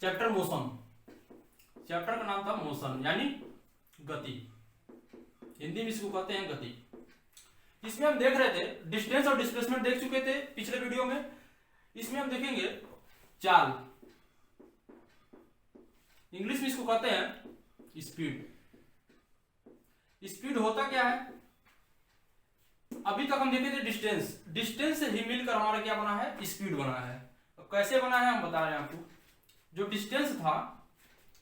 Chapter motion, chapter का नाम था मोशन यानी गति, हिंदी में इसको कहते हैं गति। इसमें हम देख रहे थे डिस्टेंस और डिस्प्लेसमेंट देख चुके थे पिछले वीडियो में। इसमें हम देखेंगे चाल, इंग्लिश में इसको कहते हैं स्पीड। स्पीड होता क्या है, अभी तक हम देखे थे डिस्टेंस, डिस्टेंस से ही मिलकर हमारा क्या बना है, स्पीड बना है। तो कैसे बना है हम बता रहे हैं आपको। जो डिस्टेंस था,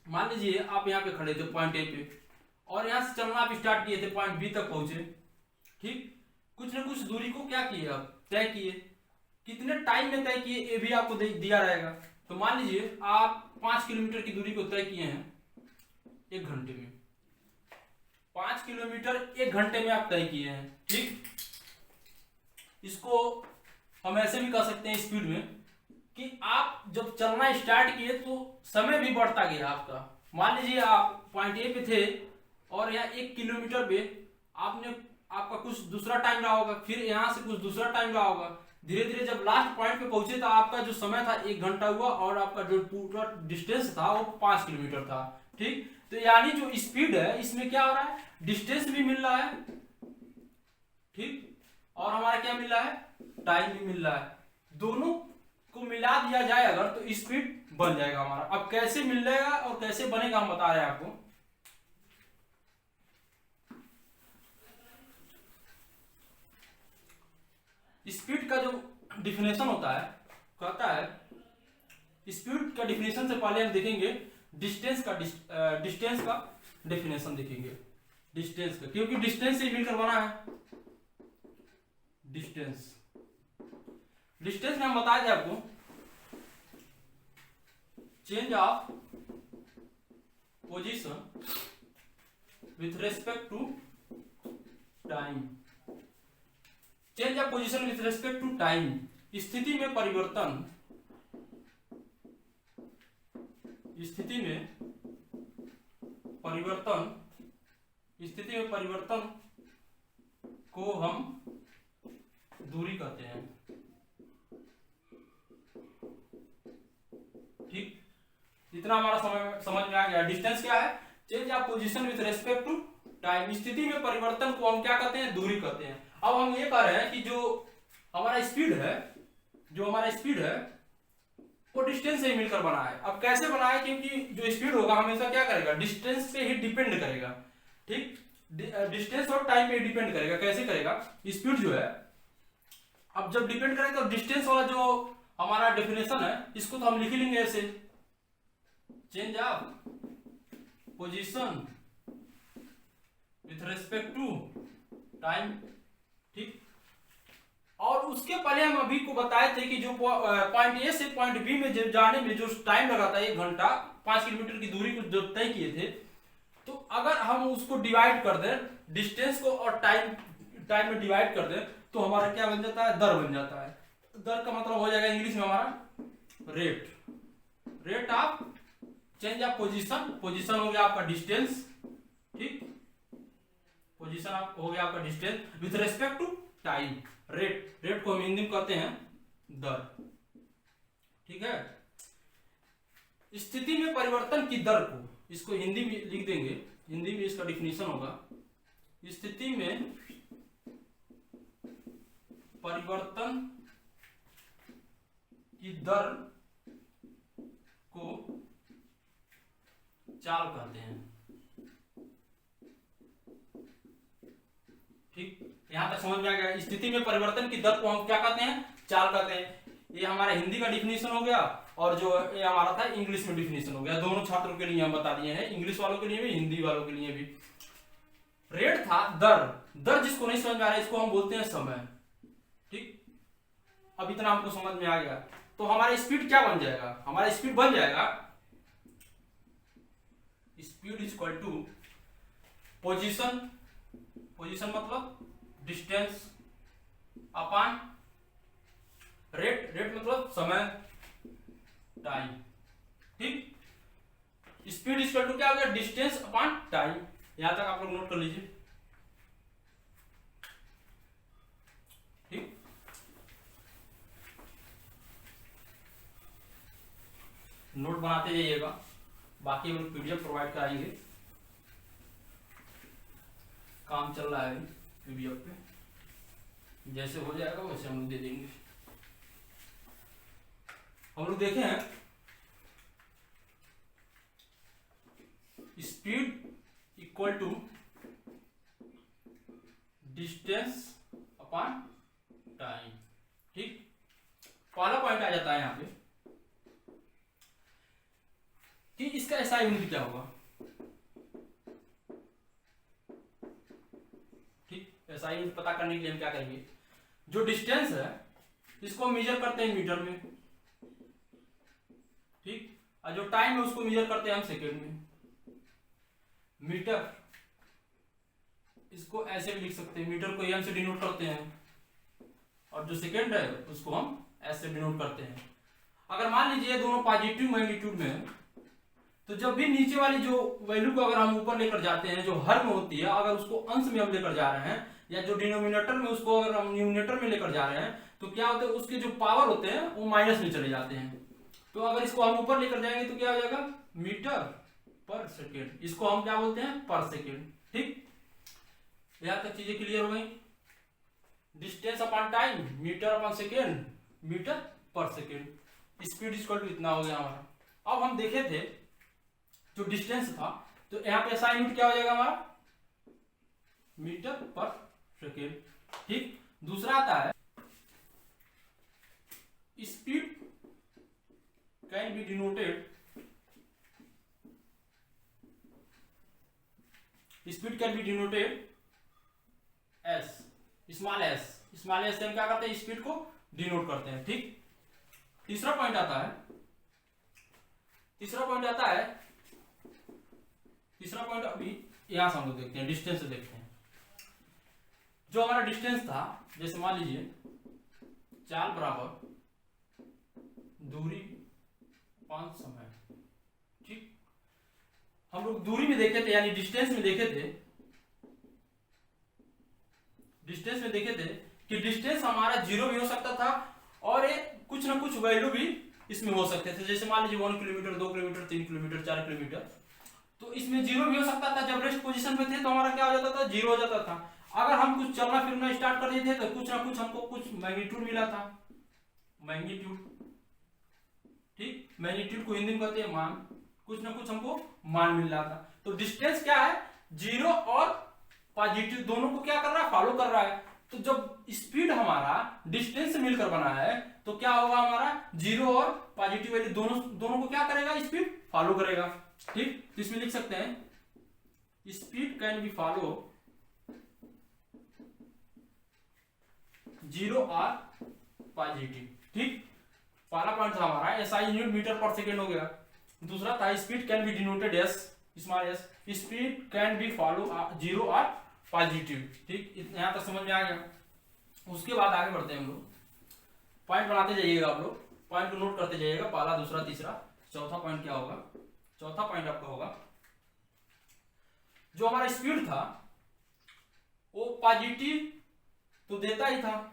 मान लीजिए आप यहाँ पे खड़े थे पॉइंट ए पे और यहाँ से चलना आप स्टार्ट किए थे, पॉइंट बी तक पहुंचे, ठीक। कुछ न कुछ दूरी को क्या किए, आप तय किए, कितने टाइम में तय किए ये भी आपको दिया रहेगा। तो मान लीजिए आप 5 किलोमीटर की दूरी को तय किए हैं 1 घंटे में, 5 किलोमीटर 1 घंटे में आप तय किए हैं, ठीक। इसको हम ऐसे भी कह सकते हैं स्पीड में कि आप जब चलना स्टार्ट किए तो समय भी बढ़ता गया आपका। मान लीजिए आप पॉइंट ए पे थे और यहाँ 1 किलोमीटर पे आपका कुछ दूसरा टाइम रहा होगा, फिर यहाँ से कुछ दूसरा टाइम रहा होगा, धीरे धीरे जब लास्ट पॉइंट पे पहुंचे तो आपका जो समय था 1 घंटा हुआ और आपका जो पूरा डिस्टेंस था वो 5 किलोमीटर था, ठीक। तो यानी जो स्पीड है इसमें क्या हो रहा है, डिस्टेंस भी मिल रहा है, ठीक, और हमारा क्या मिल रहा है, टाइम भी मिल रहा है। दोनों को मिला दिया जाए अगर तो स्पीड बन जाएगा हमारा। अब कैसे मिल जाएगा और कैसे बनेगा हम बता रहे हैं आपको। स्पीड का जो डिफिनेशन होता है, कहता है, स्पीड का डिफिनेशन से पहले हम देखेंगे डिस्टेंस का डिफिनेशन देखेंगे, डिस्टेंस का, क्योंकि डिस्टेंस से मिलकर बना है डिस्टेंस। डिस्टेंस में हम बताया थे आपको change of position with respect to time, change of position with respect to time, स्थिति में परिवर्तन, स्थिति में परिवर्तन को हम दूरी कहते हैं, ठीक। इतना हमारा समझ में आ गया। डिस्टेंस क्या है, change of position with respect to time, स्थिति में परिवर्तन को हम क्या कहते हैं, दूरी कहते हैं। अब हम ये कह रहे हैं कि जो हमारा स्पीड है वो डिस्टेंस से ही मिलकर बना है। अब कैसे बना है, क्योंकि जो स्पीड होगा हमेशा क्या करेगा, डिस्टेंस पे ही डिपेंड करेगा, ठीक। डिस्टेंस और टाइम पे ही डिपेंड करेगा। कैसे करेगा, स्पीड जो है अब जब डिपेंड करेगा तो डिस्टेंस वाला जो हमारा डेफिनेशन है इसको तो हम लिख लेंगे ऐसे, change of position with respect to time, ठीक। और उसके पहले हम अभी को बताए थे कि जो पॉइंट ए से पॉइंट बी में जाने में जो टाइम लगा था 1 घंटा, 5 किलोमीटर की दूरी को जो तय किए थे, तो अगर हम उसको डिवाइड कर दें, डिस्टेंस को और टाइम में डिवाइड कर दें तो हमारा क्या बन जाता है, दर बन जाता है। दर का मतलब हो जाएगा इंग्लिश में हमारा rate of change of position हो गया आपका डिस्टेंस, ठीक। पोजीशन हो गया आपका distance with respect to time, rate को हम हिंदी में कहते हैं दर, ठीक है। स्थिति में परिवर्तन की दर को, इसको हिंदी में लिख देंगे, हिंदी में इसका डिफिनेशन होगा, स्थिति में परिवर्तन की दर को चाल कहते हैं, ठीक। यहां तक समझ में आ गया। स्थिति में परिवर्तन की दर को हम क्या कहते हैं, चाल कहते हैं। ये हमारा हिंदी का डिफिनेशन हो गया और जो ये हमारा था इंग्लिश में डिफिनेशन हो गया। दोनों छात्रों के लिए हम बता दिए हैं, इंग्लिश वालों के लिए भी, हिंदी वालों के लिए भी। रेट था दर जिसको नहीं समझ में आ रहा है इसको हम बोलते हैं समय, ठीक। अब इतना हमको समझ में आ गया। तो हमारा स्पीड क्या बन जाएगा, हमारा स्पीड बन जाएगा, speed is equal to position मतलब डिस्टेंस अपॉन रेट मतलब समय, टाइम, ठीक। स्पीड इज इक्वल टू क्या हो गया, डिस्टेंस अपॉन टाइम। यहां तक आप लोग नोट कर लीजिए, ठीक। नोट बनाते जाइएगा, बाकी हम लोग पीडीएफ प्रोवाइड कराएंगे, काम चल रहा है अभी पीडीएफ पे, जैसे हो जाएगा वैसे हम लोग दे देंगे। हम लोग देखे हैं speed equal to distance upon time. ठीक, पहला पॉइंट आ जाता है यहाँ पे कि इसका एसआई यूनिट क्या होगा। ठीक, एसआई यूनिट पता करने के लिए हम क्या करेंगे, जो डिस्टेंस है इसको हम मेजर करते हैं मीटर में, ठीक, और जो टाइम है उसको मेजर करते हैं हम सेकेंड में। मीटर इसको ऐसे भी लिख सकते हैं, मीटर को एम से डिनोट करते हैं, और जो सेकेंड है उसको हम ऐसे डिनोट करते हैं। अगर मान लीजिए दोनों पॉजिटिव मैग्नीट्यूड में है, तो जब भी नीचे वाली जो वैल्यू को अगर हम ऊपर लेकर जाते हैं, जो हर में होती है, अगर उसको अंश में हम लेकर जा रहे हैं, या जो डिनोमिनेटर में उसको अगर हम न्यूमिनेटर में लेकर जा रहे हैं, तो क्या होता है, उसके जो पावर होते हैं वो माइनस में चले जाते हैं। तो अगर इसको हम ऊपर लेकर जाएंगे तो क्या हो जाएगा, मीटर पर सेकेंड, इसको हम क्या बोलते हैं, पर सेकेंड। ठीक, यहां तक चीजें क्लियर हो गई। Distance upon time, metre upon second, metre पर सेकेंड। स्पीड इक्वल टू इतना हो गया हमारा। अब हम देखे थे जो डिस्टेंस था, तो यहाँ पे एसआई यूनिट क्या हो जाएगा हमारा, मीटर पर सेकेंड। ठीक, दूसरा आता है speed can be denoted, speed can be denoted S, small S. Small S से हम क्या करते हैं, स्पीड को डिनोट करते हैं। ठीक, तीसरा पॉइंट आता है, तीसरा पॉइंट अभी यहां से हम लोग देखते हैं, डिस्टेंस से देखते हैं। जो हमारा डिस्टेंस था, जैसे मान लीजिए चाल बराबर दूरी पांच समय। ठीक, हम लोग दूरी में देखे थे, यानी डिस्टेंस में देखे थे, डिस्टेंस में देखे थे कि डिस्टेंस हमारा 0 भी हो सकता था और कुछ ना कुछ वैल्यू भी इसमें हो सकते थे। जैसे मान लीजिए 1 किलोमीटर, 2 किलोमीटर, 3 किलोमीटर, 4 किलोमीटर, तो इसमें 0 भी हो सकता था। जब रेस्ट पोजीशन पे थे तो हमारा क्या हो जाता था, 0 हो जाता था। अगर हम कुछ चलना फिरना स्टार्ट कर दिए थे तो कुछ ना कुछ हमको कुछ मैग्नीट्यूड मिला था, मैग्नीट्यूड। ठीक, मैग्नीट्यूड को हिंदी में कहते हैं मान, कुछ ना कुछ हमको मान मिल रहा था। तो डिस्टेंस क्या है, 0 और पॉजिटिव दोनों को क्या कर रहा है, फॉलो कर रहा है। तो जब स्पीड हमारा डिस्टेंस से मिलकर बना है तो क्या होगा, हमारा 0 और पॉजिटिव वैल्यू दोनों को क्या करेगा, स्पीड फॉलो करेगा। ठीक, तो इसमें लिख सकते हैं स्पीड कैन बी फॉलो 0 और पॉजिटिव। ठीक, पहला पॉइंट था हमारा एसआई यूनिट मीटर पर सेकेंड हो गया। दूसरा था speed can be denoted S, small S. Speed can be follow 0 और पॉजिटिव। ठीक, यहां तक समझ में आ गया। उसके बाद आगे बढ़ते हैं हम लोग, पॉइंट बनाते जाइएगा आप लोग, पॉइंट को नोट करते जाइएगा, पहला, दूसरा, तीसरा, चौथा पॉइंट क्या होगा। चौथा पॉइंट आपका होगा जो हमारा स्पीड था वो पॉजिटिव तो देता ही था,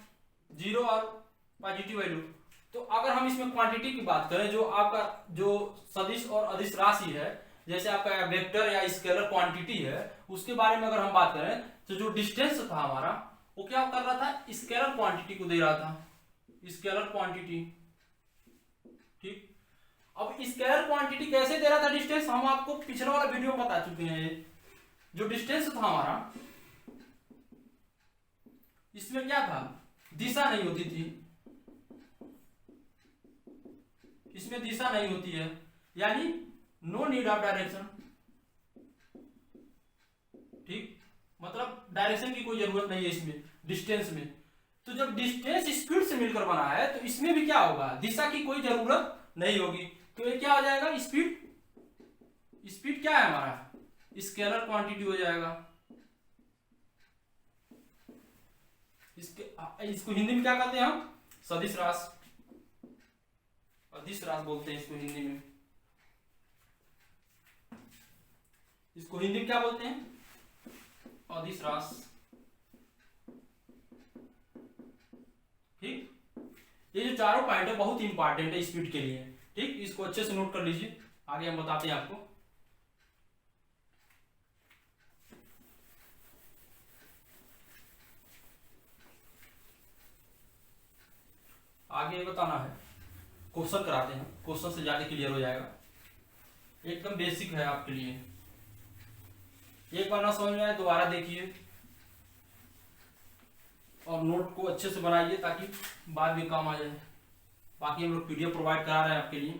0 और पॉजिटिव वैल्यू। तो अगर हम इसमें क्वांटिटी की बात करें, जो आपका जो सदिश और अदिश राशि है, जैसे आपका वेक्टर या स्केलर क्वांटिटी है, उसके बारे में अगर हम बात करें तो जो डिस्टेंस था हमारा वो क्या कर रहा था, स्केलर क्वांटिटी को दे रहा था, स्केलर क्वांटिटी। ठीक, अब स्केलर क्वांटिटी कैसे दे रहा था डिस्टेंस, हम आपको पिछले वाला वीडियो में बता चुके हैं। जो डिस्टेंस था हमारा, इसमें क्या था, दिशा नहीं होती थी, इसमें दिशा नहीं होती है, यानी नो नीड ऑफ डायरेक्शन। ठीक, मतलब डायरेक्शन की कोई जरूरत नहीं है इसमें, डिस्टेंस में। तो जब डिस्टेंस स्पीड से मिलकर बना है तो इसमें भी क्या होगा, दिशा की कोई जरूरत नहीं होगी। तो ये क्या हो जाएगा, स्पीड। स्पीड क्या है हमारा, स्केलर क्वांटिटी हो जाएगा। इसको हिंदी में क्या कहते हैं हम, सदिश राशि, अदिश राशि बोलते हैं इसको हिंदी में। इसको हिंदी में क्या बोलते हैं, अदिश राशि। ठीक, ये जो चारों पॉइंट है बहुत इंपॉर्टेंट है स्पीड के लिए। ठीक, इसको अच्छे से नोट कर लीजिए, आगे हम बताते हैं आपको। आगे बताना है, क्वेश्चन कराते हैं, क्वेश्चन से ज्यादा क्लियर हो जाएगा, एकदम बेसिक है आपके लिए। एक बार ना समझ में आए दोबारा देखिए और नोट को अच्छे से बनाइए ताकि बाद में काम आ जाए। बाकी हम लोग पीडीएफ प्रोवाइड करा रहे हैं आपके लिए।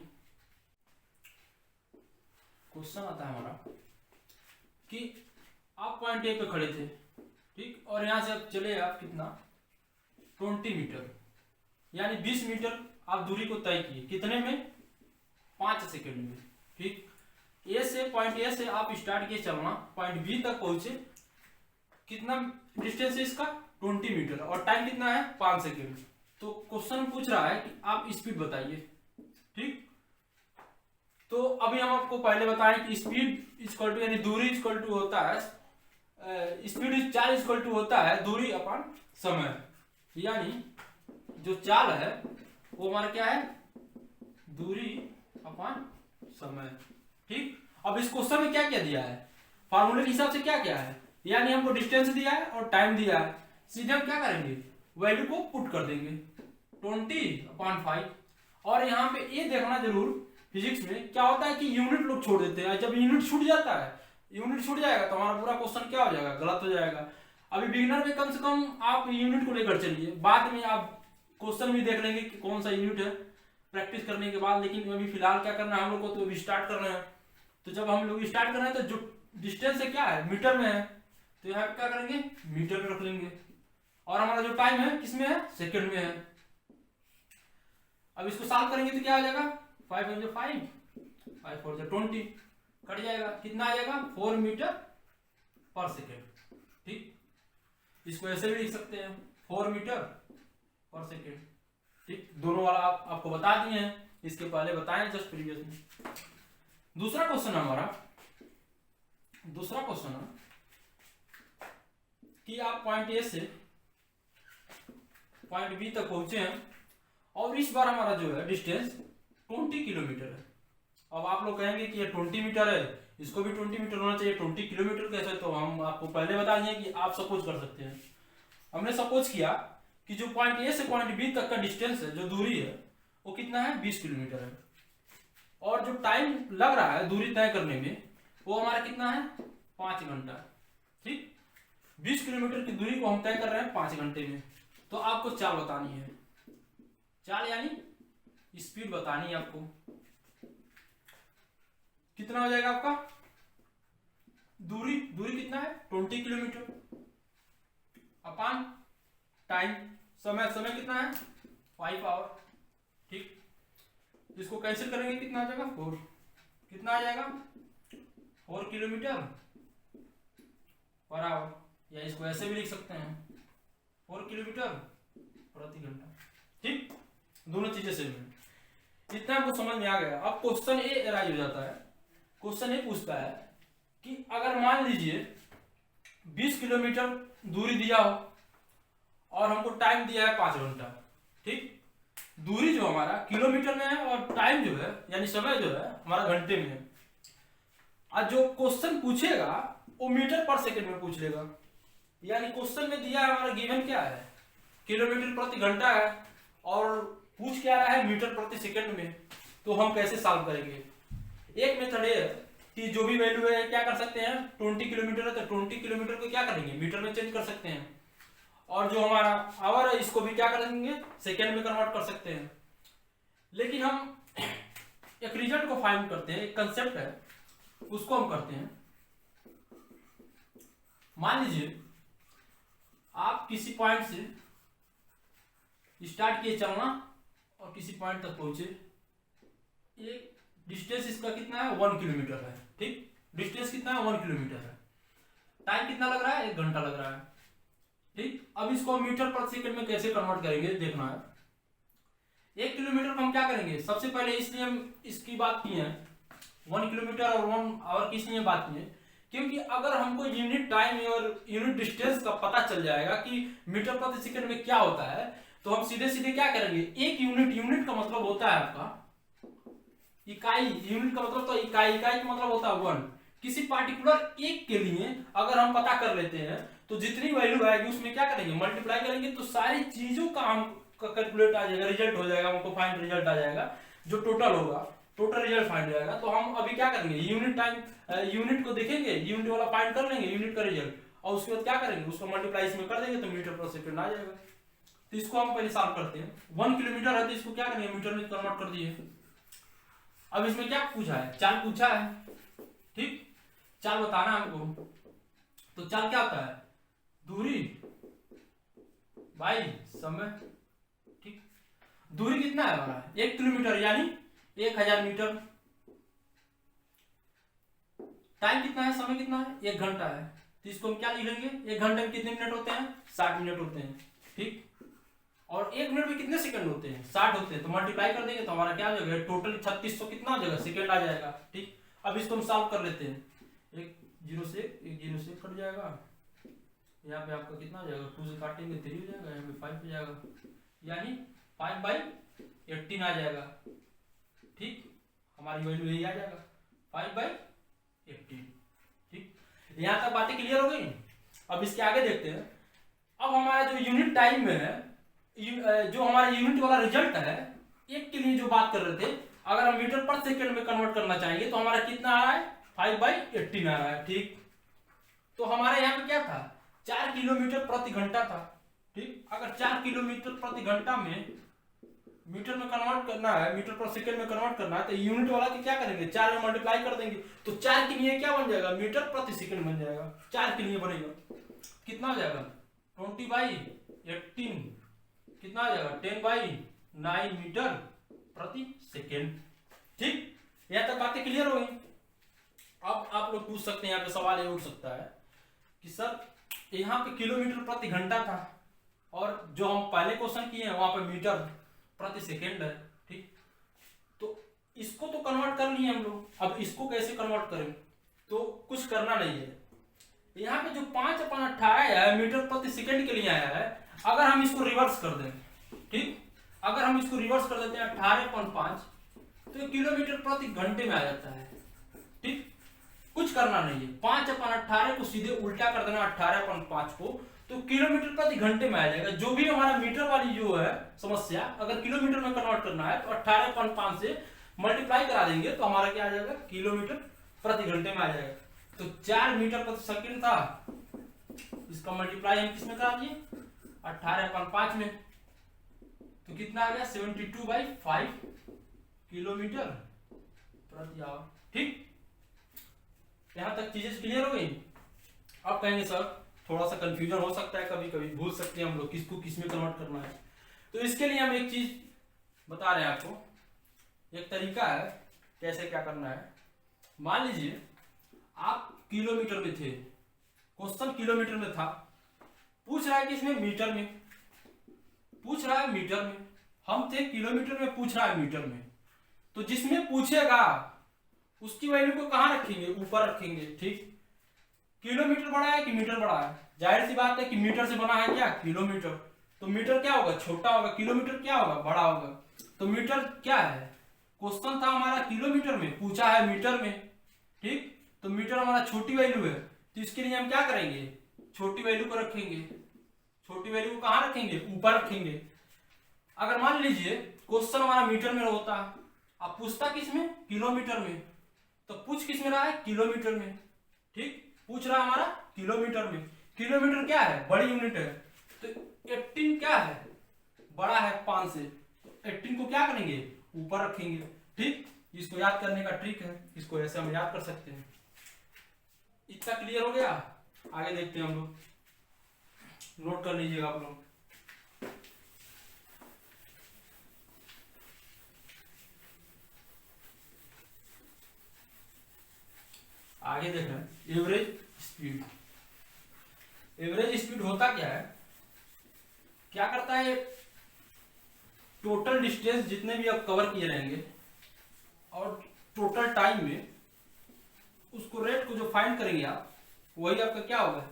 क्वेश्चन आता है हमारा कि आप पॉइंट ए पे खड़े थे, ठीक, और यहां से आप चले आप कितना 20 मीटर यानी 20 मीटर आप दूरी को तय किए, कितने में 5 सेकंड में, ठीक। ए से पॉइंट ए से आप स्टार्ट किए चलना, पॉइंट बी तक पहुंचे, कितना डिस्टेंस है इसका 20 मीटर और टाइम कितना है 5 सेकंड। तो क्वेश्चन पूछ रहा है कि आप स्पीड बताइए, ठीक। तो अभी हम आपको पहले बताएं कि स्पीड इक्वल टू यानी दूरी इक्वल टू होता है स्पीड चाल इक्वल टू होता है दूरी अपन समय, यानी जो चाल है वो हमारा क्या है दूरी अपन समय, ठीक। अब इस क्वेश्चन में क्या क्या दिया है, फार्मूले के हिसाब से क्या क्या है, यानी हमको डिस्टेंस दिया है और टाइम दिया है, सीधे हम क्या करेंगे वैल्यू को पुट कर देंगे 20/5। और यहाँ पे ये देखना जरूर फिजिक्स में क्या होता है कि यूनिट लोग छोड़ देते हैं, जब यूनिट छूट जाता है, यूनिट छूट जाएगा तो हमारा पूरा क्वेश्चन क्या हो जाएगा गलत हो जाएगा। अभी बिगिनर में कम से कम आप यूनिट को लेकर चलिए, बाद में आप क्वेश्चन भी देख लेंगे कि कौन सा यूनिट है प्रैक्टिस करने के बाद। लेकिन अभी फिलहाल क्या करना है हम लोग को, तो अभी स्टार्ट करना है। तो जब हम लोग स्टार्ट कर रहे हैं तो जो डिस्टेंस है क्या है मीटर में है, तो यहाँ क्या करेंगे मीटर में रख लेंगे, और हमारा जो टाइम है किसमें है सेकंड में है। अब इसको सॉल्व करेंगे तो क्या आ जाएगा 5 × 5 5 4 20 कट जाएगा, कितना आ जाएगा 4 मीटर पर सेकेंड, ठीक। इसको ऐसे भी लिख सकते हैं 4 मीटर पर सेकेंड, ठीक। दोनों वाला आपको बता दिए हैं, इसके पहले बताएं जस्ट प्रीवियस में। दूसरा क्वेश्चन हमारा, दूसरा क्वेश्चन है कि आप पॉइंट ए से पॉइंट बी तक पहुंचे हैं और इस बार हमारा जो है डिस्टेंस 20 किलोमीटर है। अब आप लोग कहेंगे कि ये 20 मीटर है, इसको भी 20 मीटर होना चाहिए, 20 किलोमीटर कैसे, तो हम आपको पहले बता दें कि आप सपोज कर सकते हैं। हमने सपोज किया कि जो पॉइंट ए से पॉइंट बी तक का डिस्टेंस है, जो दूरी है वो कितना है 20 किलोमीटर है, और जो टाइम लग रहा है दूरी तय करने में वो हमारा कितना है 5 घंटा, ठीक। 20 किलोमीटर की दूरी को हम तय कर रहे हैं 5 घंटे में। तो आपको चाल बतानी है, चाल यानी स्पीड बतानी है आपको। कितना हो जाएगा आपका दूरी, दूरी कितना है 20 किलोमीटर अपान टाइम, समय, समय कितना है 5 आवर, ठीक। इसको कैंसिल करेंगे कितना आ जाएगा 4, कितना आ जाएगा 4 किलोमीटर पर आवर, या इसको ऐसे भी लिख सकते हैं 4 किलोमीटर प्रति घंटा, ठीक। दोनों चीजें सेम है। इतना आपको समझ में आ गया। अब क्वेश्चन ए अराइज हो जाता है। क्वेश्चन ए पूछता है कि अगर मान लीजिए 20 किलोमीटर दूरी दिया हो और हमको टाइम दिया है 5 घंटा, ठीक। दूरी जो हमारा किलोमीटर में है और टाइम जो है यानी समय जो है हमारा घंटे में है। आज जो क्वेश्चन पूछेगा वो मीटर पर सेकंड में पूछ लेगा, यानी क्वेश्चन में दिया है हमारा गिवन क्या है किलोमीटर प्रति घंटा है और पूछ क्या रहा है मीटर प्रति सेकंड में। तो हम कैसे सॉल्व करेंगे, एक मेथड है कि जो भी वैल्यू है क्या कर सकते हैं 20 किलोमीटर है तो 20 किलोमीटर को क्या करेंगे मीटर में चेंज कर सकते हैं, और जो हमारा आवर है इसको भी क्या करेंगे सेकंड में कन्वर्ट कर सकते हैं। लेकिन हम एक रिजल्ट को फाइंड करते हैं, एक कंसेप्ट है उसको हम करते हैं। मान लीजिए आप किसी पॉइंट से स्टार्ट किए चलना और किसी पॉइंट तक पहुंचे, एक डिस्टेंस इसका कितना है 1 किलोमीटर है, ठीक। डिस्टेंस कितना है 1 किलोमीटर है, टाइम कितना लग रहा है 1 घंटा लग रहा है, ठीक। अब इसको मीटर पर सेकंड में कैसे कन्वर्ट करेंगे देखना है। 1 किलोमीटर को हम क्या करेंगे, सबसे पहले इसलिए हम इसकी बात की है 1 किलोमीटर और 1 आवर की इसलिए बात की है क्योंकि अगर हमको यूनिट टाइम और यूनिट डिस्टेंस का पता चल जाएगा कि मीटर प्रति सेकंड में क्या होता है, तो हम सीधे सीधे क्या करेंगे एक यूनिट, यूनिट का मतलब होता है आपका इकाई, यूनिट का मतलब तो इकाई, इकाई का मतलब होता है 1। किसी पार्टिकुलर एक के लिए अगर हम पता कर लेते हैं तो जितनी वैल्यू आएगी उसमें क्या करेंगे, मल्टीप्लाई करेंगे, तो सारी चीजों का हम कैलकुलेट आ जाएगा, रिजल्ट हो जाएगा, हमको फाइनल रिजल्ट आ जाएगा, जो टोटल होगा, टोटल रिजल्ट फाइंड हो जाएगा। तो हम अभी क्या करेंगे, यूनिट टाइम, यूनिट को देखेंगे, यूनिट वाला फाइंड कर लेंगे, यूनिट का रिजल्ट, और उसके बाद क्या करेंगे, उसको मल्टीप्लाई इसमें कर देंगे तो मीटर पर सेकंड आ जाएगा। तो इसको हम पहले सॉल्व करते हैं। 1 किलोमीटर है तो इसको क्या करेंगे, मीटर में कन्वर्ट कर दिए। अब इसमें क्या पूछा है, चाल पूछा है, ठीक, चाल बताना है हमको। तो चाल क्या होता है, दूरी बाई समय, ठीक। दूरी कितना है हमारा, 1 किलोमीटर यानी 1000 मीटर। टाइम कितना है, समय कितना है, 1 घंटा है। तो इसको हम क्या लिख लेंगे, 1 घंटे में कितने मिनट होते हैं, 60 मिनट होते हैं, ठीक। और 1 मिनट में कितने सेकंड होते हैं, 60 होते हैं। तो मल्टीप्लाई कर देंगे तो हमारा क्या हो जाएगा, टोटल 3600 कितना हो जाएगा, सेकंड आ जाएगा, ठीक। अब इसको हम सॉल्व कर लेते हैं। एक जीरो से कट जाएगा, यहाँ पे आपका कितना हो जाएगा, 2 से काटेंगे 3 हो जाएगा, यहाँ पे 5 हो जाएगा, यानी 5/18 आ जाएगा, ठीक। हमारी वैल्यू यही आ जाएगा 5/18, ठीक। यहाँ तक बातें क्लियर हो गई। अब इसके आगे देखते हैं। अब हमारा जो यूनिट टाइम में है, जो हमारा यूनिट वाला रिजल्ट है, एक के लिए जो बात कर रहे थे, अगर हम मीटर पर सेकंड में कन्वर्ट करना चाहेंगे तो हमारा कितना आ रहा है, 5/18 आ रहा है, ठीक। तो हमारा यहाँ पे क्या था, 4 किलोमीटर प्रति घंटा था, ठीक। अगर 4 किलोमीटर प्रति घंटा में मीटर में कन्वर्ट करना है, मीटर पर सेकंड में कन्वर्ट करना है, तो यूनिट वाला की क्या करेंगे, 4 में मल्टीप्लाई कर देंगे, तो 4 के लिए क्या बन जाएगा, मीटर प्रति सेकंड बन जाएगा, 4 के लिए बनेगा, कितना हो जाएगा, 20/18 कितना आ जाएगा, 10/9 मीटर प्रति सेकेंड, ठीक। यहां तक बातें क्लियर हो गई। अब आप लोग पूछ सकते हैं, यहाँ पे सवाल ये उठ सकता है कि सर यहाँ पे किलोमीटर प्रति घंटा था और जो हम पहले क्वेश्चन किए हैं वहां पे मीटर प्रति सेकेंड है, ठीक। तो इसको तो कन्वर्ट कर लिए हम लोग, अब इसको कैसे कन्वर्ट करें, तो कुछ करना नहीं है। यहाँ पे जो 5/18 है मीटर प्रति सेकेंड के लिए आया है, अगर हम इसको रिवर्स कर दें, ठीक, अगर हम इसको रिवर्स कर देते हैं 18.5 तो किलोमीटर प्रति घंटे में आ जाता है, ठीक। कुछ करना नहीं है, 5/18 को सीधे उल्टा कर देना 18.5 को, तो किलोमीटर प्रति घंटे में आ जाएगा। जो भी हमारा मीटर वाली जो है समस्या, अगर किलोमीटर में कन्वर्ट करना है तो 18.5 से मल्टीप्लाई करा देंगे तो हमारा क्या आ जाएगा, किलोमीटर प्रति घंटे में आ जाएगा। तो 4 मीटर प्रति सेकंड था, इसका मल्टीप्लाई हम किसमें करा दिए, 18.5 में, तो कितना आ गया, 72/5 किलोमीटर प्रति आवर, ठीक। यहां तक चीजें क्लियर हो गई। अब कहेंगे सर थोड़ा सा कंफ्यूजन हो सकता है, कभी कभी भूल सकते हैं हम लोग किसको किस में कन्वर्ट करना है। तो इसके लिए हम एक चीज बता रहे हैं आपको, एक तरीका है कैसे क्या करना है। मान लीजिए आप किलोमीटर में थे, क्वेश्चन किलोमीटर में था, पूछ रहा है कि इसमें मीटर में, पूछ रहा है मीटर में, हम थे किलोमीटर में, पूछ रहा है मीटर में। तो जिसमें पूछेगा उसकी वैल्यू को कहां रखेंगे, ऊपर रखेंगे, ठीक। किलोमीटर बड़ा है कि मीटर बड़ा है, जाहिर सी बात है कि मीटर से बना है क्या, किलोमीटर, तो मीटर क्या होगा, छोटा होगा, किलोमीटर क्या होगा, बड़ा होगा। तो मीटर क्या है, क्वेश्चन था हमारा किलोमीटर में, पूछा है मीटर में, ठीक। तो मीटर हमारा छोटी वैल्यू है, तो इसके लिए हम क्या करेंगे, छोटी वैल्यू को रखेंगे, छोटी वैल्यू को कहां रखेंगे, ऊपर रखेंगे। अगर मान लीजिए क्वेश्चन हमारा मीटर में होता, अब पूछता किस में, किलोमीटर में, तो पूछ किस में रहा है, किलोमीटर में, ठीक। पूछ रहा हमारा किलोमीटर में, किलोमीटर क्या है, बड़ी यूनिट है, तो 18 क्या है, बड़ा है 5 से, तो 18 को क्या करेंगे, ऊपर रखेंगे, ठीक। इसको याद करने का ट्रिक है, इसको ऐसे हम याद कर सकते हैं। इतना क्लियर हो गया, आगे देखते हैं हम लोग, नोट कर लीजिएगा आप लोग। आगे देख रहे हैं एवरेज स्पीड। एवरेज स्पीड होता क्या है, क्या करता है, टोटल डिस्टेंस जितने भी आप कवर किए रहेंगे और टोटल टाइम में उसको रेट को जो फाइंड करेंगे आप, वही आपका क्या होगा,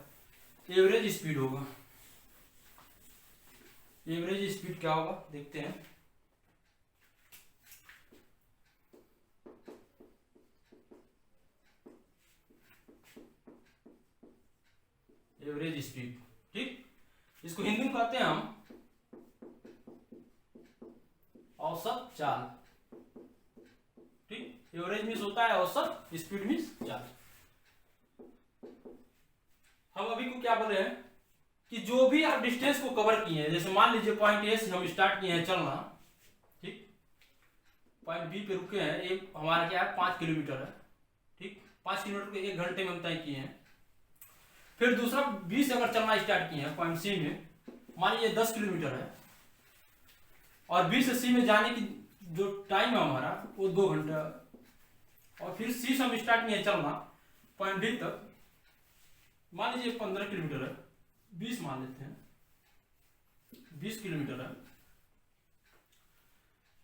एवरेज स्पीड होगा। एवरेज स्पीड क्या होगा देखते हैं। Average speed. ठीक, इसको हिंदी में कहते हैं हम औसत चाल। ठीक, एवरेज मीन्स होता है औसत, स्पीड मीन्स चाल। हम अभी को क्या बोले हैं कि जो भी आप डिस्टेंस को कवर किए हैं, जैसे मान लीजिए पॉइंट ए से हम स्टार्ट किए हैं चलना, ठीक, पॉइंट बी पे रुके हैं, एक हमारा क्या है 5 किलोमीटर है। ठीक, 5 किलोमीटर को 1 घंटे में हम तय किए हैं। फिर दूसरा बी से अगर चलना स्टार्ट किए हैं पॉइंट सी में, मान लीजिए 10 किलोमीटर है, और बी से सी में जाने की जो टाइम है हमारा वो 2 घंटा, और फिर सी से हम स्टार्ट किए चलना पॉइंट डी तक, मान लीजिए 15 किलोमीटर है, 20 मान लेते हैं, 20 किलोमीटर है,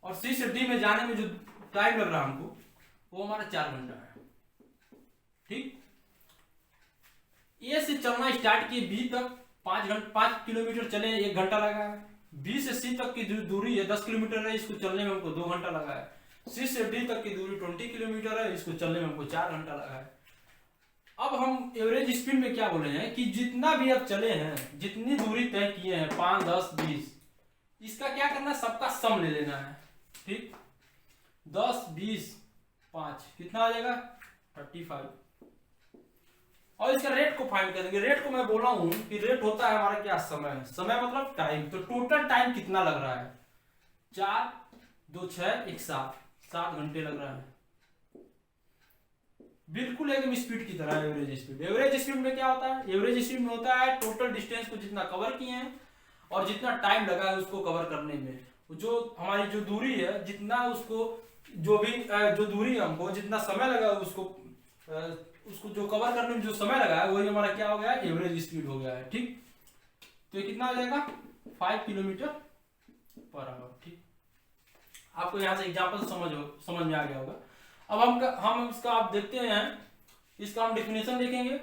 और सी से डी में जाने में जो टाइम लग रहा है हमको वो हमारा 4 घंटा है। ठीक, ए से चलना स्टार्ट किए बी तक 5 किलोमीटर चले 1 घंटा लगा है। बी से सी तक की दूरी है 10 किलोमीटर है, इसको चलने में हमको 2 घंटा लगा है। सी से डी तक की दूरी 20 किलोमीटर है, इसको चलने में हमको 4 घंटा लगा है। अब हम एवरेज स्पीड में क्या बोले हैं कि जितना भी आप चले हैं, जितनी दूरी तय किए हैं 5, 10, 20, इसका क्या करना है, सबका सम ले लेना है। ठीक, 10, 20, 5 कितना आ जाएगा 35, और इसका रेट को फाइंड करेंगे। रेट को मैं बोला हूं कि रेट होता है हमारा क्या, समय। समय मतलब टाइम। तो टोटल टाइम कितना लग रहा है, 4, 2, 6, 1, 7 घंटे लग रहा है। बिल्कुल एकदम स्पीड की तरह एवरेज स्पीड। एवरेज स्पीड में क्या होता है, एवरेज स्पीड में होता है टोटल डिस्टेंस को जितना कवर किए हैं और जितना टाइम लगा है उसको कवर करने में। जो हमारी जो दूरी है, जितना उसको जो भी जो दूरी है हमको जितना समय लगा उसको जो कवर करने में जो समय लगा है वही हमारा क्या हो गया, एवरेज स्पीड हो गया है। ठीक, तो ये कितना आ जाएगा 5 किलोमीटर पर आवर। ठीक, आपको यहाँ से एग्जाम्पल समझ में आ गया होगा। अब हम इसका आप देखते हैं, इसका हम डेफिनेशन देखेंगे।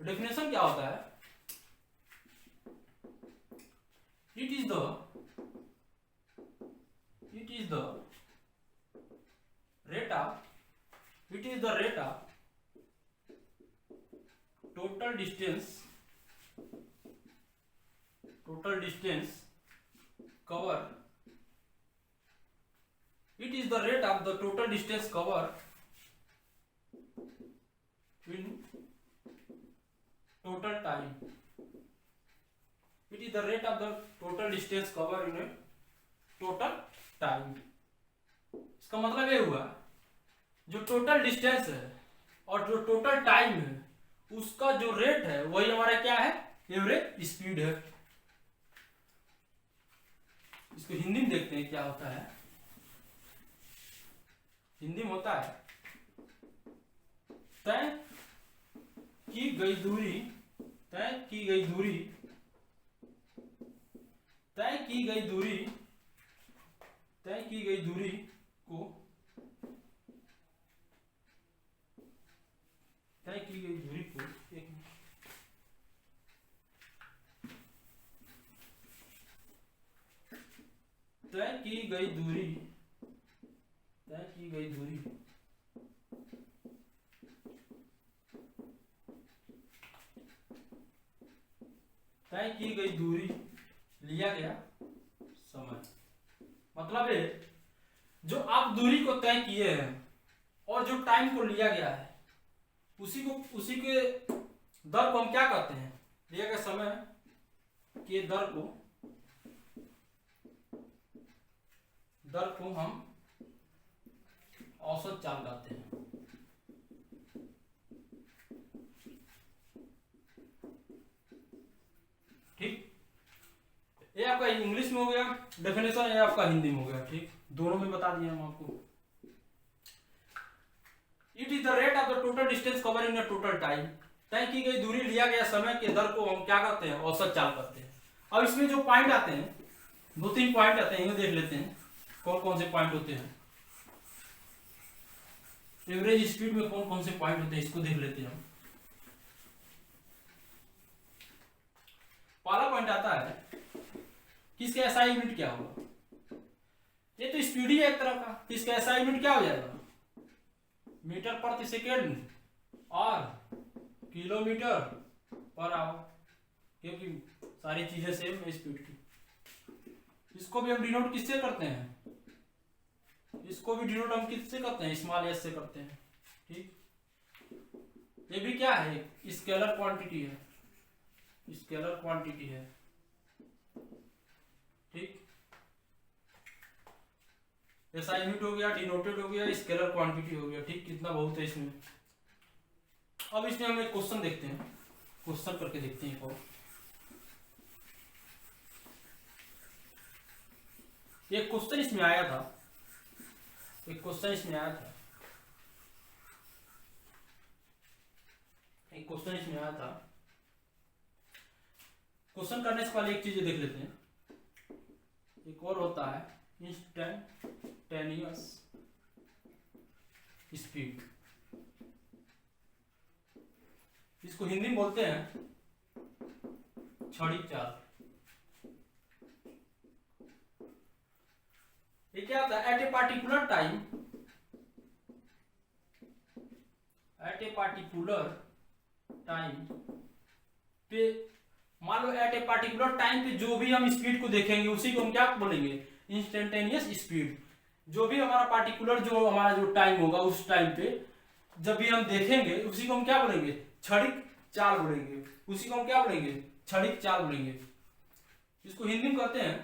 डेफिनेशन क्या होता है, it is the rate of total distance cover. It is the rate of the total distance cover in total time. It is the rate of the total distance cover in a total time. इसका मतलब ये हुआ जो total distance है और जो total time है उसका जो रेट है वही हमारा क्या है, एवरेज स्पीड है। इसको हिंदी में देखते हैं क्या होता है। हिंदी में होता है तय की गई दूरी को तय की गई दूरी लिया गया समय। मतलब है जो आप दूरी को तय किए हैं और जो टाइम को लिया गया है उसी के दर को हम क्या कहते हैं, लिया गया समय के दर को हम औसत चाल कहते हैं। ठीक, ये आपका इंग्लिश में हो गया डेफिनेशन, ये आपका हिंदी में हो गया। ठीक, दोनों में बता दिया हम आपको। It is the rate of the total distance cover in a total time. तय की गई दूरी लिया गया समय के दर को हम क्या कहते हैं, औसत चाल कहते हैं। अब इसमें जो पॉइंट आते हैं, 2-3 पॉइंट आते हैं, इन्हें देख लेते हैं कौन कौन से पॉइंट होते हैं। एवरेज स्पीड में कौन कौन से पॉइंट होते हैं इसको देख लेते हैं हम। पहला पॉइंट आता है कि इसका एसआई यूनिट क्या होगा। ये तो स्पीड ही है एक तरह का, इसका एसआई यूनिट क्या हो जाएगा, मीटर प्रति सेकेंड और किलोमीटर पर आवर, क्योंकि सारी चीजें सेम है स्पीड की। इसको भी हम डिनोट किससे करते हैं, इसको भी डिनोट हम किससे करते हैं, स्मॉल एस से करते हैं। ठीक, ये भी क्या है, स्केलर क्वांटिटी है, स्केलर क्वांटिटी है। ठीक, ऐसा यूनिट हो गया, डिनोटेड हो गया, स्केलर क्वांटिटी हो गया। ठीक, कितना बहुत है इसमें। अब इसमें हम एक क्वेश्चन देखते हैं, क्वेश्चन करके देखते हैं। एक क्वेश्चन इसमें आया था, एक क्वेश्चन इसमें आया था, एक क्वेश्चन इसमें आया था। क्वेश्चन करने से पहले एक चीज देख लेते हैं, एक और होता है इंस्टेंटेनियस स्पीड। इसको हिंदी में बोलते हैं क्षणिक चाल। ये क्या होता है, at a particular time, at a particular time पे, मान लो एट ए पार्टिकुलर टाइम पे जो भी हम स्पीड को देखेंगे उसी को हम क्या बोलेंगे, इंस्टेंटेनियस स्पीड। जो भी हमारा पार्टिकुलर जो हमारा जो टाइम होगा उस टाइम पे जब भी हम देखेंगे उसी को हम क्या बोलेंगे, क्षणिक चाल बोलेंगे। उसी को हम क्या बोलेंगे, क्षणिक चाल बोलेंगे। इसको हिंदी में कहते हैं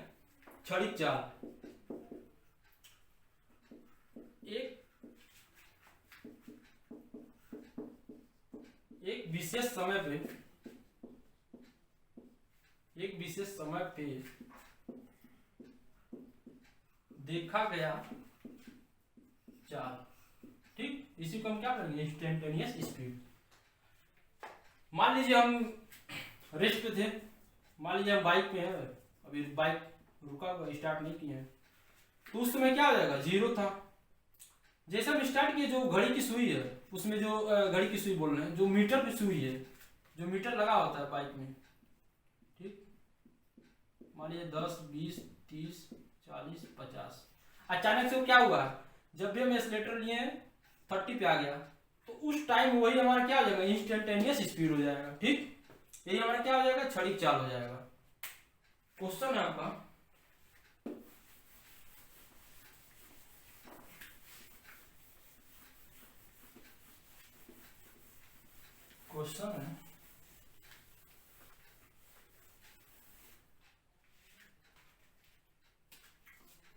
क्षणिक चाल। एक विशेष समय पे, एक विशेष समय पे देखा गया चाल। ठीक, इसी को हम क्या करेंगे, इंस्टेंटेनियस स्पीड। मान लीजिए हम रेस्ट पे थे, मान लीजिए हम बाइक पे हैं, अभी बाइक रुका हुआ, स्टार्ट नहीं किए हैं, तो उस समय क्या हो जाएगा, 0 था। जैसे हम स्टार्ट किए, जो घड़ी की सुई है उसमें, जो घड़ी की सुई बोल रहे हैं, जो मीटर की सुई है, जो मीटर लगा होता है बाइक में, ठीक, मान लीजिए 10, 20, 30, 40, 50। अचानक से क्या हुआ, जब भी हम एक्सीलरेटर लिए 30 पे आ गया, तो उस टाइम वही हमारा क्या हो जाएगा, इंस्टेंटेनियस स्पीड हो जाएगा। ठीक, यही हमारा क्या हो जाएगा, क्षणिक चाल हो जाएगा। क्वेश्चन है आपका, क्वेश्चन है,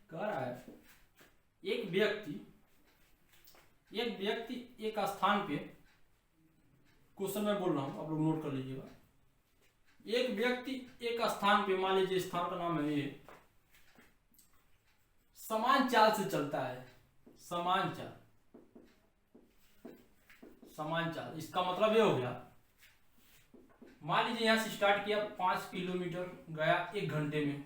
कह रहा है एक व्यक्ति एक स्थान पे, क्वेश्चन मैं बोल रहा हूं, आप लोग नोट कर लीजिएगा। एक व्यक्ति एक स्थान पे, मान लीजिए स्थान का नाम है ये, समान चाल से चलता है, समान चाल, समान चाल। इसका मतलब ये हो गया, मान लीजिए यहां से स्टार्ट किया, 5 किलोमीटर गया 1 घंटे में,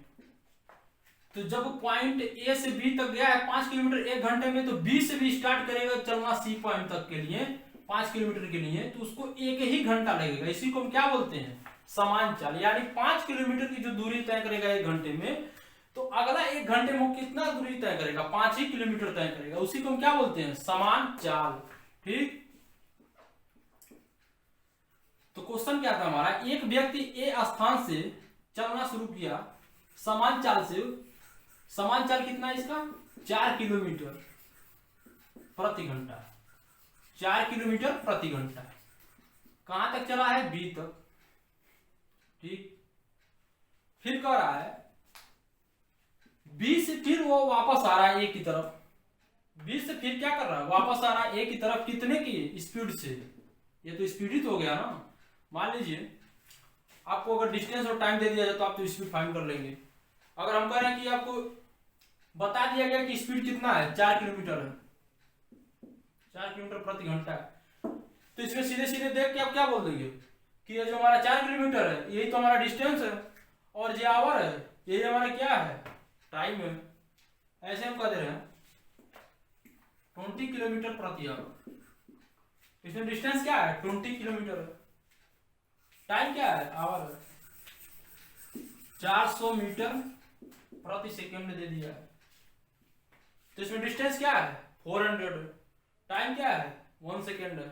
तो जब पॉइंट ए से बी तक गया है 5 किलोमीटर 1 घंटे में, तो बी से भी स्टार्ट करेगा चलना सी पॉइंट तक के लिए 5 किलोमीटर के लिए, तो उसको 1 ही घंटा लगेगा। इसी को हम क्या बोलते हैं, समान चाल। यानी 5 किलोमीटर की जो दूरी तय करेगा 1 घंटे में, तो अगला 1 घंटे में कितना दूरी तय करेगा, 5 ही किलोमीटर तय करेगा। उसी को हम क्या बोलते हैं, समान चाल। ठीक, तो क्वेश्चन क्या था हमारा, एक व्यक्ति ए स्थान से चलना शुरू किया समान चाल से। समान चाल कितना है इसका, 4 किलोमीटर प्रति घंटा, 4 किलोमीटर प्रति घंटा। कहां तक चला है, बी तक। ठीक, फिर कह रहा है बी से फिर वो वापस आ रहा है ए की तरफ। बी से फिर क्या कर रहा है, वापस आ रहा है ए की तरफ, कितने की स्पीड से, ये तो स्पीड ही तो हो गया ना। मान लीजिए आपको अगर डिस्टेंस और टाइम दे दिया जाए तो आप तो स्पीड फाइंड कर लेंगे। अगर हम कह रहे हैं कि आपको बता दिया गया कि स्पीड कितना है, 4 किलोमीटर है, 4 किलोमीटर प्रति घंटा, तो इसमें सीधे सीधे देख के आप क्या बोल देंगे कि ये जो हमारा 4 किलोमीटर है यही तो हमारा डिस्टेंस है, और जो आवर है यही हमारा क्या है, टाइम है। ऐसे हम कह दे रहे हैं 20 किलोमीटर प्रति आवर। इसमें डिस्टेंस क्या है, 20 किलोमीटर है, टाइम क्या है, आवर है, 400 मीटर प्रति सेकंड दे दिया है। तो इसमें डिस्टेंस क्या है, 400, टाइम क्या है, 1 सेकेंड है।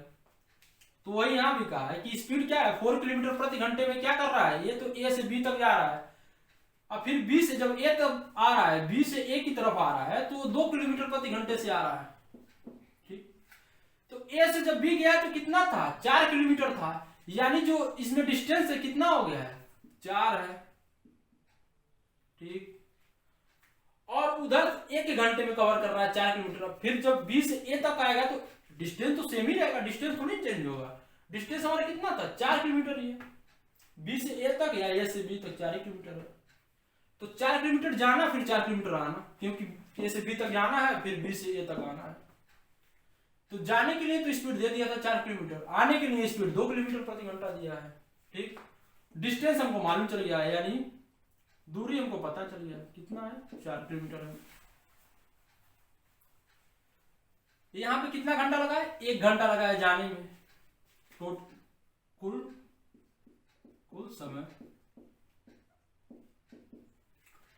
तो वही यहाँ भी कहा है कि स्पीड क्या है 4 किलोमीटर प्रति घंटे में क्या कर रहा है, ये तो ए से बी तक जा रहा है। अब फिर बी से जब ए तक आ रहा है, बी से ए की तरफ आ रहा है, तो वो 2 किलोमीटर प्रति घंटे से आ रहा है। ठीक, तो ए से जब बी गया तो कितना था, 4 किलोमीटर था, यानी जो इसमें डिस्टेंस है कितना हो गया है, 4 है। ठीक, और उधर 1 घंटे में कवर कर रहा है 4 किलोमीटर। फिर जब बी से ए तक आएगा तो डिस्टेंस तो सेम ही रहेगा, डिस्टेंस थोड़ी चेंज होगा। डिस्टेंस हमारा कितना था, 4 किलोमीटर ही है। बी से ए तक या ए से बी तक 4 किलोमीटर है, तो 4 किलोमीटर जाना फिर 4 किलोमीटर आना, क्योंकि ए से बी तक जाना है फिर बी से ए तक आना है। तो जाने के लिए तो स्पीड दे दिया था 4 किलोमीटर, आने के लिए स्पीड 2 किलोमीटर प्रति घंटा दिया है। ठीक, डिस्टेंस हमको मालूम चल गया है, यानी दूरी हमको पता चल गया कितना है, 4 किलोमीटर है। यहाँ पे कितना घंटा लगा है, 1 घंटा लगा है जाने में। तो कुल समय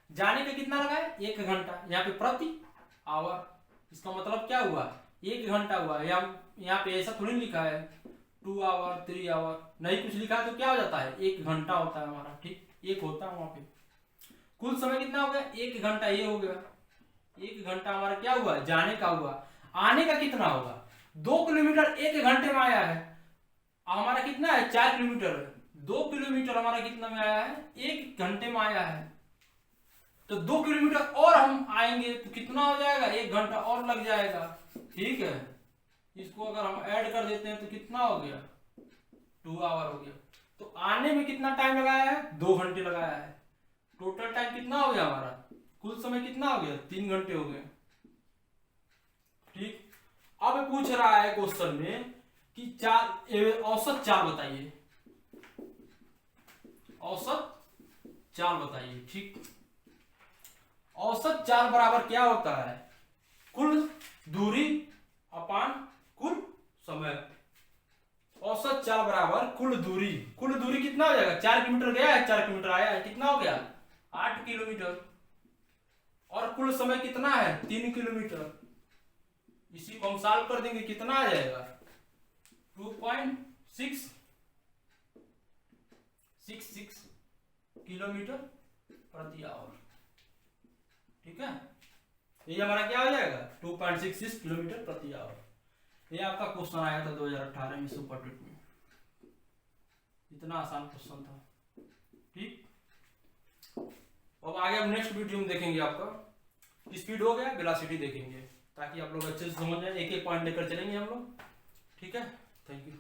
जाने का कितना लगा है, 1 घंटा। यहाँ पे प्रति आवर, इसका मतलब क्या हुआ, 1 घंटा हुआ। यहाँ पे ऐसा थोड़ी लिखा है 2 आवर 3 आवर, नहीं कुछ लिखा है तो क्या हो जाता है, 1 घंटा होता है हमारा। ठीक, 1 होता है वहां पे। कुल समय कितना हो गया, 1 घंटा, ये हो गया 1 घंटा हमारा क्या हुआ, जाने का हुआ। आने का कितना होगा, 2 किलोमीटर 1 घंटे में आया है, हमारा कितना है 4 किलोमीटर, 2 किलोमीटर हमारा कितना में आया है, 1 घंटे में आया है। तो 2 किलोमीटर और हम आएंगे तो कितना हो जाएगा, 1 घंटा और लग जाएगा। ठीक है, इसको अगर हम ऐड कर देते हैं तो कितना हो गया, 2 आवर हो गया। तो आने में कितना टाइम लगाया है, 2 घंटे लगाया है। टोटल टाइम कितना हो गया हमारा, कुल समय कितना हो गया, 3 घंटे हो गए। ठीक, अब पूछ रहा है क्वेश्चन में कि औसत चाल बताइए, औसत चाल बताइए। ठीक, औसत चाल बराबर क्या होता है, कुल दूरी अपान कुल समय। औसत चाल बराबर कुल दूरी, कुल दूरी कितना हो जाएगा, 4 किलोमीटर गया है 4 किलोमीटर आया है, कितना हो गया 8 किलोमीटर। और कुल समय कितना है, 3 किलोमीटर। इसी को हम सॉल्व कर देंगे, कितना आ जाएगा 2.666 किलोमीटर प्रति आवर। ठीक है, ये हमारा क्या हो जाएगा 2.66 किलोमीटर प्रति आवर। ये आपका क्वेश्चन आया था 2018 में सुपर ट्विट में, इतना आसान क्वेश्चन था। ठीक, अब आगे हम नेक्स्ट वीडियो में देखेंगे आपका स्पीड हो गया, वेलोसिटी देखेंगे, ताकि आप लोग अच्छे से समझ जाए, एक एक पॉइंट लेकर चलेंगे हम लोग। ठीक है, थैंक यू।